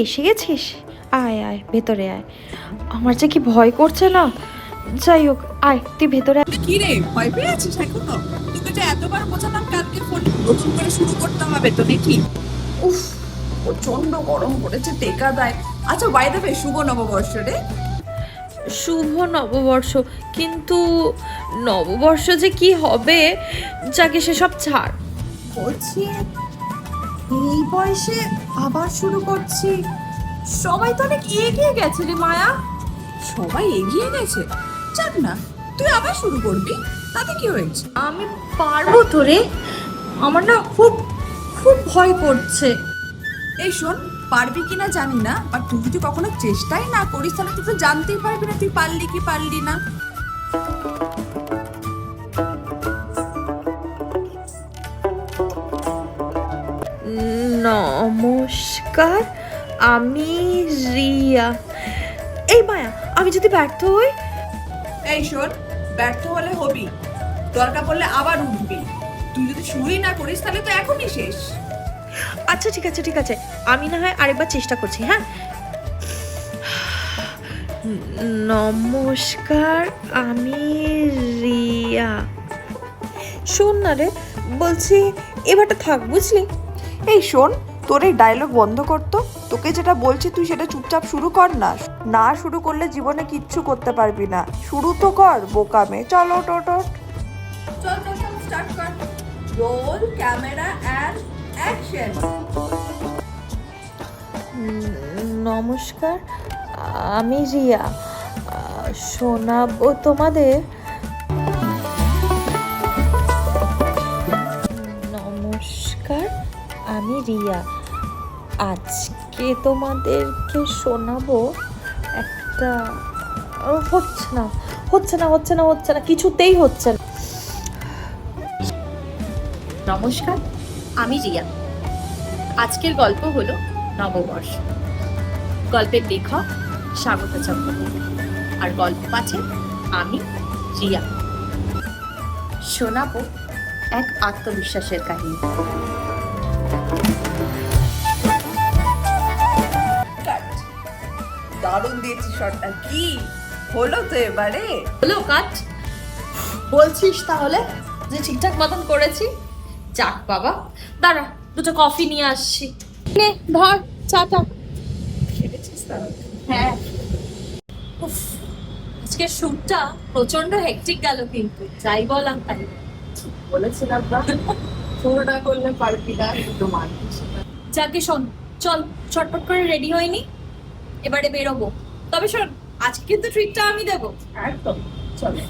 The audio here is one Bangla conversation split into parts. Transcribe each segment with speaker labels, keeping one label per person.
Speaker 1: এসে গেছিস? আয় আয় ভেতরে আয়। আমার যে কি ভয় করছে না। যাই হোক, আয় তুই ভেতরে আয়।
Speaker 2: কি রে, ভয় পেয়ে আছিস এখনো? তোকে যে এতবার বোঝালাম কালকে ফোন নতুন করে শুরু করতে হবে তো নাকি? উফ, প্রচন্ড গরম পড়েছে, টেকা দেয়। আচ্ছা, বাই দ্য ওয়ে, শুভ নববর্ষ রে।
Speaker 1: শুভ নববর্ষ, কিন্তু নববর্ষ যে কি হবে, যাকে সেসব ছাড়।
Speaker 2: বলছি এই বয়সে আবার শুরু করছি। সবাই তো অনেক এগিয়ে গেছে রে মায়া। সবাই এগিয়ে গেছে, যাক না, তুই আবার শুরু করবি, তাতে কি হয়েছে?
Speaker 1: আমি পারবো তো রে, আমার না খুব খুব ভয় করছে।
Speaker 2: এই শোন, পারবি কিনা জানি না, বাট তুই যদি কখনো চেষ্টাই না করিস তাহলে তুই তো জানতেই পারবি না তুই পারলি কি পারলি না।
Speaker 1: নমস্কার, আমি রিয়া। এই মায়া, আমি যদি ব্যর্থ হই?
Speaker 2: এই শোন, ব্যর্থ হলে হবি, দরকার পড়লে আবার উঠবি। তুই যদি শুরুই না করিস তাহলে তো এখনই শেষ।
Speaker 1: আচ্ছা ঠিক আছে ঠিক আছে, আমি না হয় আরেকবার চেষ্টা করছি। হ্যাঁ, নমস্কার, আমি রিয়া। শোন না রে, বলছি এবারটা থাক, বুঝলি?
Speaker 3: এই শোন, তোর এই ডায়লগ বন্ধ করতো। তোকে যেটা বলছি তুই সেটা চুপচাপ শুরু কর না। না শুরু করলে জীবনে কিচ্ছু করতে পারবি না। শুরু তো কর বোকামে। চলো টোটো।
Speaker 2: চল চল চল, স্টার্ট কর। Roll camera and action.
Speaker 1: নমস্কার, আমি রিয়া। শোনাবো তোমাদের। নমস্কার, আমি রিয়া। আজকে তোমাদেরকে শোনাবো একটা, হচ্ছে না হচ্ছে না হচ্ছে না হচ্ছে না, কিছুতেই হচ্ছে না।
Speaker 4: নমস্কার, আমি রিয়া। আজকের গল্প হলো নববর্ষ। গল্পের লেখক স্বাগতা চক্রবর্তী, আর গল্প পাঠে আমি রিয়া। শোনাবো এক আত্মবিশ্বাসের কাহিনী।
Speaker 2: দারুণ দিয়েছি শটটা, কি হলো তো এবারে?
Speaker 4: হলো কাট? বলছিস তাহলে যে ঠিকঠাক মতন করেছি? যাক বাবা, দাঁড়া দুটো কফি নিয়ে আসছি। নে ধর চাটা।
Speaker 2: খেলেছিস তাহলে?
Speaker 4: হ্যাঁ। উফ, আজকের শ্যুটটা প্রচন্ড হেক্টিক গেল, কিন্তু যাই বললাম তাই।
Speaker 2: বলেছিলাম না শুরু না করলে পারবি না, কিন্তু মানছিস না।
Speaker 4: যাকে শোন, চল চটপট করে রেডি হয়নি, এবারে বেরোবো। তবে শোন, আজকে কিন্তু ট্রিটটা আমি দেবো।
Speaker 2: একদম, চলো।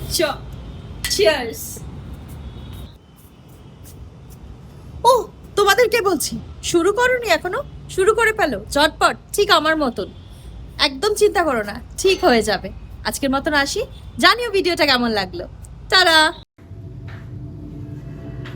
Speaker 4: চিয়ার্স।
Speaker 1: ও, তোমাদেরকে বলছি, শুরু করোনি এখনো? শুরু করে ফেলো ঝটপট, ঠিক আমার মতন। একদম চিন্তা করো না, ঠিক হয়ে যাবে। আজকের মতন আসি, জানিও ভিডিওটা কেমন লাগলো। টাটা।